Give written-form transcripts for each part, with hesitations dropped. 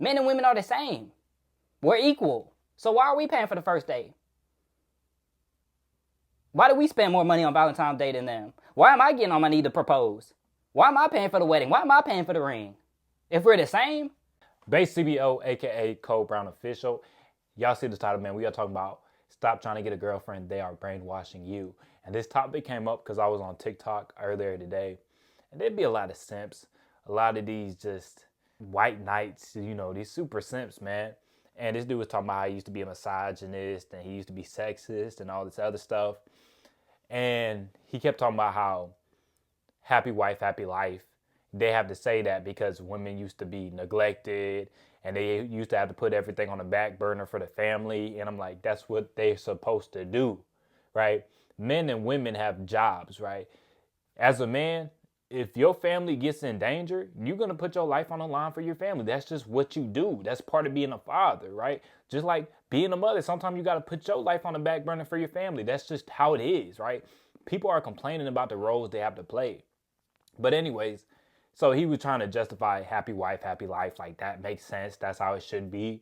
Men and women are the same. We're equal. So why are we paying for the first date? Why do we spend more money on Valentine's Day than them? Why am I getting on my knee to propose? Why am I paying for the wedding? Why am I paying for the ring? If we're the same? Base CBO, aka Cole Brown Official. Y'all see the title, man. We are talking about stop trying to get a girlfriend. They are brainwashing you. And this topic came up because I was on TikTok earlier today. And there'd be a lot of simps. A lot of these just white knights, you know, these super simps, man. And this dude was talking about how he used to be a misogynist and he used to be sexist and all this other stuff. And he kept talking about how happy wife, happy life. They have to say that because women used to be neglected and they used to have to put everything on the back burner for the family. And I'm like, that's what they're supposed to do, right? Men and women have jobs, right? As a man, if your family gets in danger, you're going to put your life on the line for your family. That's just what you do. That's part of being a father, right? Just like being a mother, sometimes you got to put your life on the back burner for your family. That's just how it is, right? People are complaining about the roles they have to play. But anyways, so he was trying to justify happy wife, happy life. Like, that makes sense. That's how it should be.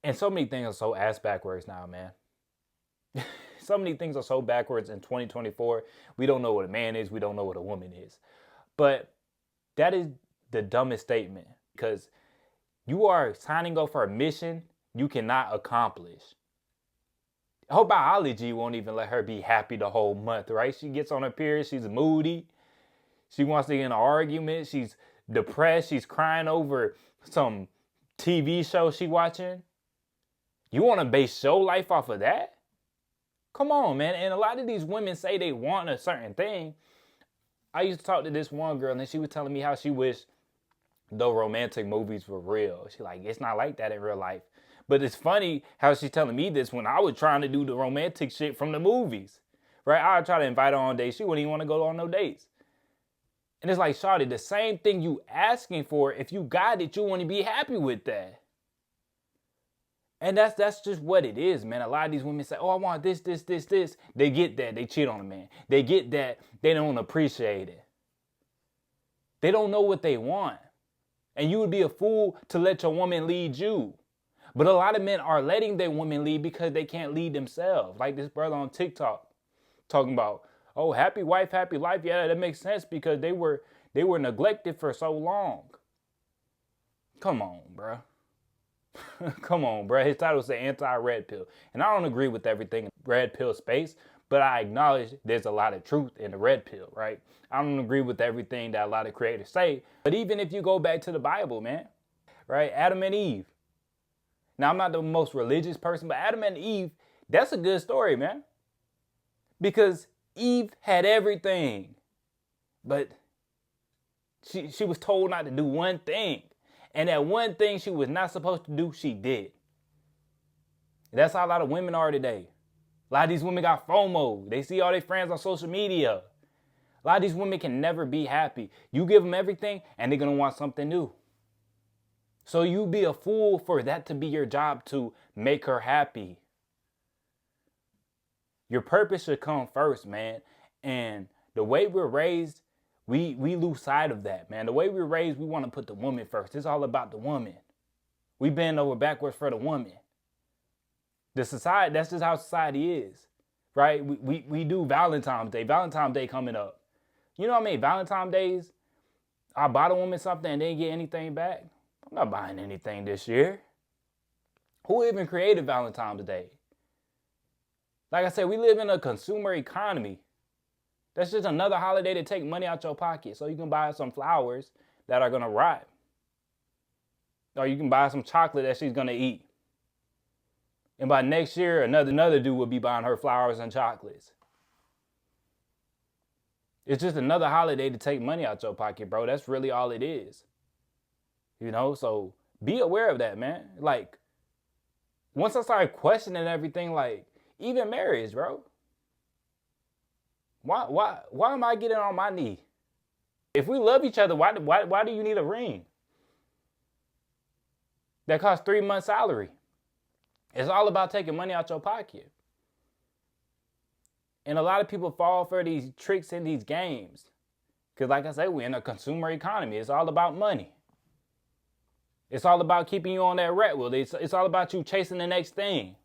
And so many things are so ass backwards now, man. So many things are so backwards in 2024. We don't know what a man is. We don't know what a woman is. But that is the dumbest statement because you are signing up for a mission you cannot accomplish. Her biology won't even let her be happy the whole month, right? She gets on her period. She's moody. She wants to get in an argument. She's depressed. She's crying over some TV show she watching. You want to base your life off of that? Come on, man. And a lot of these women say they want a certain thing. I used to talk to this one girl and she was telling me how she wished the romantic movies were real. She's like, it's not like that in real life. But it's funny how she's telling me this when I was trying to do the romantic shit from the movies, right? I would try to invite her on dates. She wouldn't even want to go on no dates. And it's like, shawty, the same thing you asking for, if you got it, you want to be happy with that. And that's just what it is, man. A lot of these women say, oh, I want this. They get that. They cheat on a man. They get that. They don't appreciate it. They don't know what they want. And you would be a fool to let your woman lead you. But a lot of men are letting their women lead because they can't lead themselves. Like this brother on TikTok talking about, oh, happy wife, happy life. Yeah, that makes sense because they were neglected for so long. Come on, bro. Come on, bro. His title said anti-red pill. And I don't agree with everything in red pill space, but I acknowledge there's a lot of truth in the red pill, right? I don't agree with everything that a lot of creators say. But even if you go back to the Bible, man, right? Adam and Eve. Now, I'm not the most religious person, but Adam and Eve, that's a good story, man. Because Eve had everything. But she was told not to do one thing. And that one thing she was not supposed to do, she did. That's how a lot of women are today. A lot of these women got Fomo. They see all their friends on social media. A lot of these women can never be happy. You give them everything and they're going to want something new. So you be a fool for that to be your job to make her happy. Your purpose should come first, man. And the way we're raised, we lose sight of that, man. The way we're raised, we want to put the woman first. It's all about the woman. We bend over backwards for the woman. The society, that's just how society is, right? We do Valentine's Day. Valentine's Day coming up. You know what I mean? Valentine's Days, I buy the woman something and didn't get anything back. I'm not buying anything this year. Who even created Valentine's Day? Like I said, we live in a consumer economy. That's just another holiday to take money out your pocket so you can buy some flowers that are going to rot. Or you can buy some chocolate that she's going to eat. And by next year, another dude will be buying her flowers and chocolates. It's just another holiday to take money out your pocket, bro. That's really all it is. You know, so be aware of that, man. Like, once I started questioning everything, like, even marriage, bro. Why am I getting on my knee? If we love each other, why do you need a ring? That costs 3 months' salary. It's all about taking money out your pocket. And a lot of people fall for these tricks in these games. Because like I said, we're in a consumer economy. It's all about money. It's all about keeping you on that rat wheel. It's all about you chasing the next thing.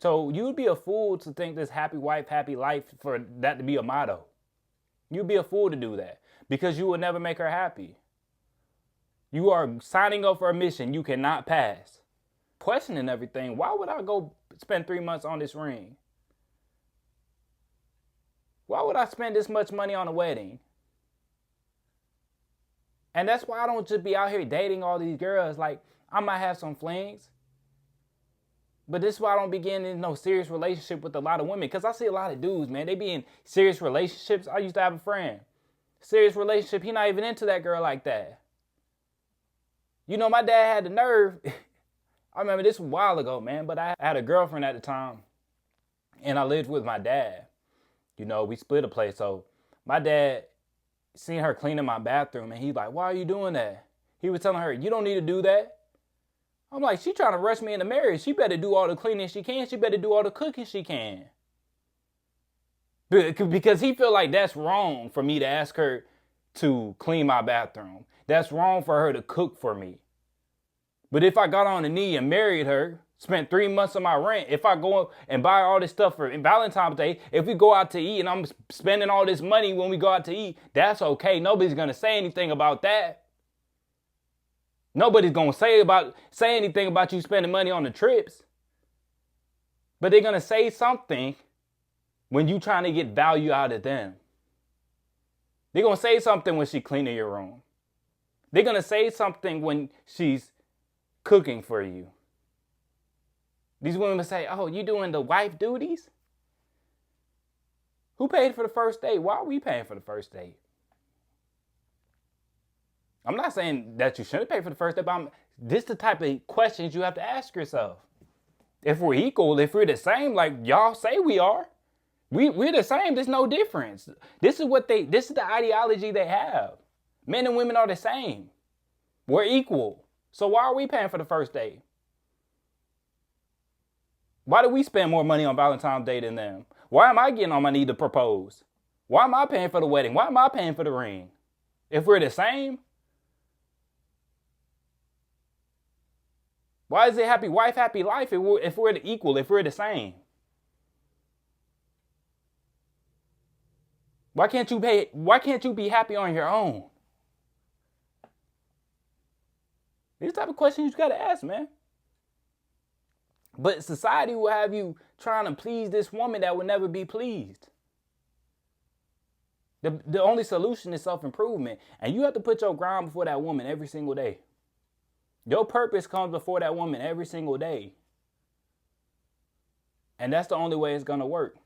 So you'd be a fool to think this happy wife, happy life, for that to be a motto. You'd be a fool to do that because you will never make her happy. You are signing up for a mission you cannot pass. Questioning everything. Why would I go spend 3 months on this ring? Why would I spend this much money on a wedding? And that's why I don't just be out here dating all these girls. Like, I might have some flings. But this is why I don't be getting in no serious relationship with a lot of women. Because I see a lot of dudes, man. They be in serious relationships. I used to have a friend. Serious relationship. He not even into that girl like that. You know, my dad had the nerve. I remember this was a while ago, man. But I had a girlfriend at the time. And I lived with my dad. You know, we split a place. So my dad seen her cleaning my bathroom. And he's like, why are you doing that? He was telling her, you don't need to do that. I'm like, she trying to rush me into marriage. She better do all the cleaning she can. She better do all the cooking she can. Because he feel like that's wrong for me to ask her to clean my bathroom. That's wrong for her to cook for me. But if I got on a knee and married her, spent 3 months of my rent, if I go and buy all this stuff for Valentine's Day, if we go out to eat and I'm spending all this money when we go out to eat, that's okay. Nobody's going to say anything about that. Nobody's going to say anything about you spending money on the trips. But they're going to say something when you trying to get value out of them. They're going to say something when she's cleaning your room. They're going to say something when she's cooking for you. These women say, oh, you doing the wife duties? Who paid for the first date? Why are we paying for the first date? I'm not saying that you shouldn't pay for the first date, but this is the type of questions you have to ask yourself. If we're equal, if we're the same, like y'all say we are, we're the same. There's no difference. This is the ideology they have. Men and women are the same. We're equal. So why are we paying for the first date? Why do we spend more money on Valentine's Day than them? Why am I getting on my knee to propose? Why am I paying for the wedding? Why am I paying for the ring? If we're the same? Why is it happy wife, happy life if we're the equal, if we're the same? Why can't you be happy on your own? These type of questions you got to ask, man. But society will have you trying to please this woman that will never be pleased. The only solution is self-improvement. And you have to put your ground before that woman every single day. Your purpose comes before that woman every single day. And that's the only way it's going to work.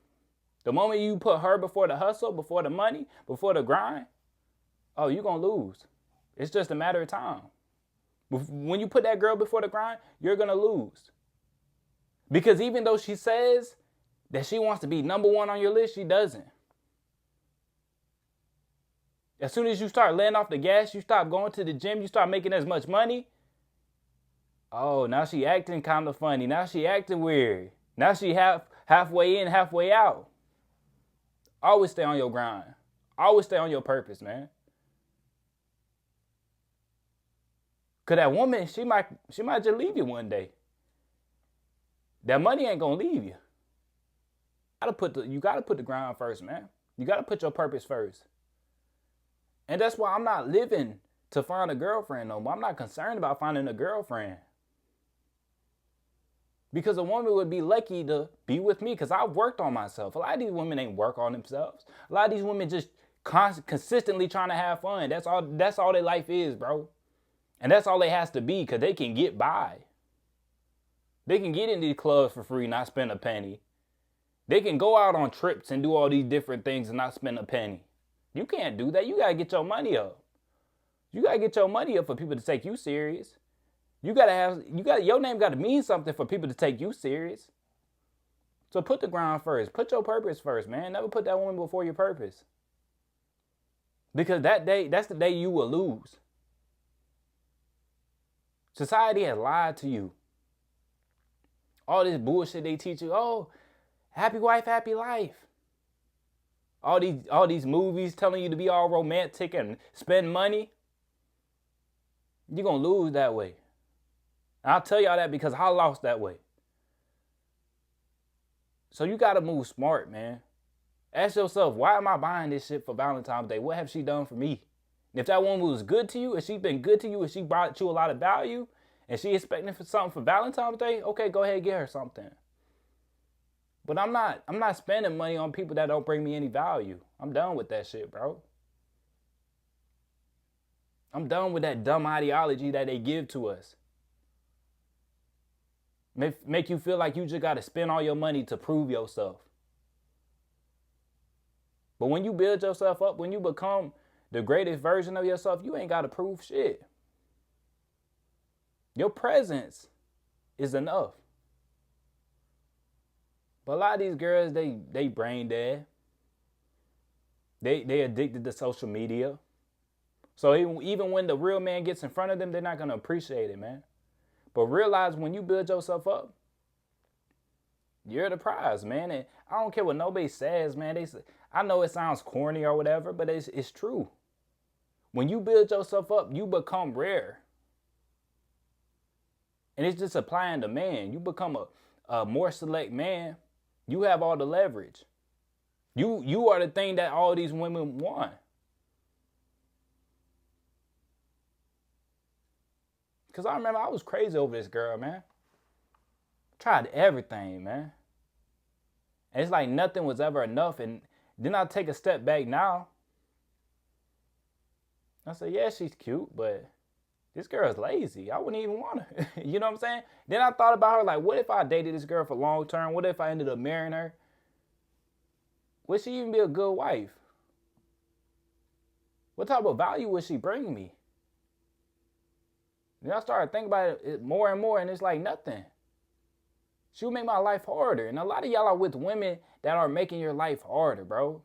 The moment you put her before the hustle, before the money, before the grind, oh, you're going to lose. It's just a matter of time. When you put that girl before the grind, you're going to lose. Because even though she says that she wants to be number one on your list, she doesn't. As soon as you start letting off the gas, you stop going to the gym, you start making as much money. Oh, now she acting kind of funny. Now she acting weird. Now she halfway in, halfway out. Always stay on your grind. Always stay on your purpose, man. Cause that woman, she might just leave you one day. That money ain't gonna leave you. You gotta put the grind first, man. You gotta put your purpose first. And that's why I'm not living to find a girlfriend no more. I'm not concerned about finding a girlfriend. Because a woman would be lucky to be with me because I've worked on myself. A lot of these women ain't work on themselves. A lot of these women just consistently trying to have fun. That's all their life is, bro. And that's all it has to be because they can get by. They can get in these clubs for free, not spend a penny. They can go out on trips and do all these different things and not spend a penny. You can't do that. You got to get your money up. You got to get your money up for people to take you serious. Your name got to mean something for people to take you serious. So put the ground first. Put your purpose first, man. Never put that woman before your purpose. Because that's the day you will lose. Society has lied to you. All this bullshit they teach you, oh, happy wife, happy life. All these movies telling you to be all romantic and spend money. You're going to lose that way. And I'll tell y'all that because I lost that way. So you got to move smart, man. Ask yourself, why am I buying this shit for Valentine's Day? What have she done for me? And if that woman was good to you, if she been good to you, if she brought you a lot of value, and she expecting for something for Valentine's Day, okay, go ahead and get her something. But I'm not spending money on people that don't bring me any value. I'm done with that shit, bro. I'm done with that dumb ideology that they give to us. Make you feel like you just got to spend all your money to prove yourself. But when you build yourself up, when you become the greatest version of yourself, you ain't got to prove shit. Your presence is enough. But a lot of these girls, they brain dead. They addicted to social media. So even when the real man gets in front of them, they're not going to appreciate it, man. But realize when you build yourself up, you're the prize, man. And I don't care what nobody says, man. I know it sounds corny or whatever, but it's true. When you build yourself up, you become rare. And it's just applying to man. You become a more select man. You have all the leverage. You are the thing that all these women want. Because I remember I was crazy over this girl, man. Tried everything, man. And it's like nothing was ever enough. And then I take a step back now. I said, yeah, she's cute, but this girl's lazy. I wouldn't even want her. You know what I'm saying? Then I thought about her, like, what if I dated this girl for long term? What if I ended up marrying her? Would she even be a good wife? What type of value would she bring me? Then I started thinking about it more and more, and it's like nothing. She would make my life harder. And a lot of y'all are with women that are making your life harder, bro.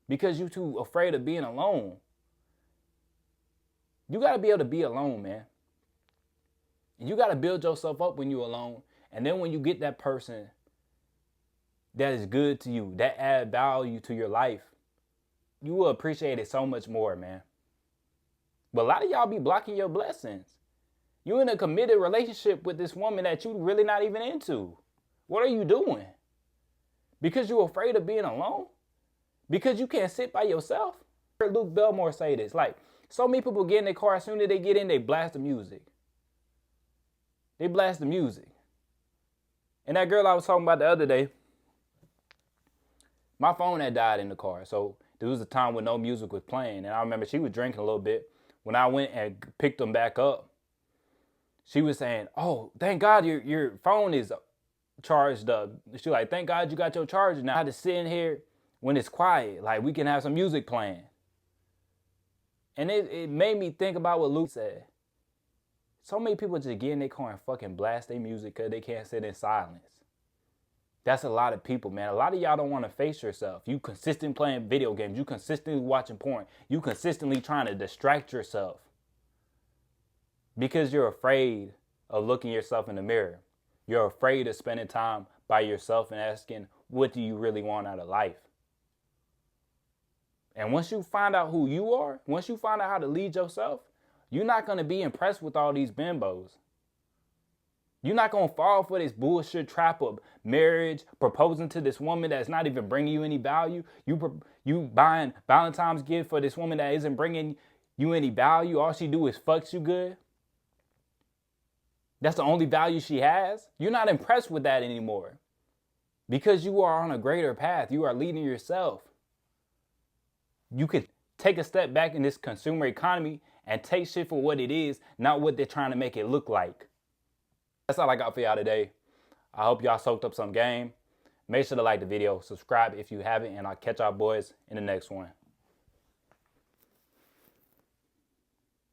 Because you're too afraid of being alone. You got to be able to be alone, man. And you got to build yourself up when you're alone. And then when you get that person that is good to you, that add value to your life, you will appreciate it so much more, man. But a lot of y'all be blocking your blessings. You in a committed relationship with this woman that you really not even into. What are you doing? Because you're afraid of being alone? Because you can't sit by yourself? I heard Luke Belmore say this. Like, so many people get in their car, as soon as they get in, they blast the music. They blast the music. And that girl I was talking about the other day, my phone had died in the car. So there was a time when no music was playing. And I remember she was drinking a little bit. When I went and picked them back up, she was saying, oh, thank God your phone is charged up. She was like, thank God you got your charger now. I had to sit in here when it's quiet. Like, we can have some music playing. And it made me think about what Luke said. So many people just get in their car and fucking blast their music because they can't sit in silence. That's a lot of people, man. A lot of y'all don't want to face yourself. You consistently playing video games. You consistently watching porn. You consistently trying to distract yourself. Because you're afraid of looking yourself in the mirror. You're afraid of spending time by yourself and asking, what do you really want out of life? And once you find out who you are, once you find out how to lead yourself, you're not going to be impressed with all these bimbos. You're not going to fall for this bullshit trap of marriage, proposing to this woman that's not even bringing you any value. You buying Valentine's gift for this woman that isn't bringing you any value. All she do is fucks you good. That's the only value she has. You're not impressed with that anymore. Because you are on a greater path. You are leading yourself. You could take a step back in this consumer economy and take shit for what it is, not what they're trying to make it look like. That's all I got for y'all today. I hope y'all soaked up some game. Make sure to like the video, subscribe if you haven't, and I'll catch y'all boys in the next one.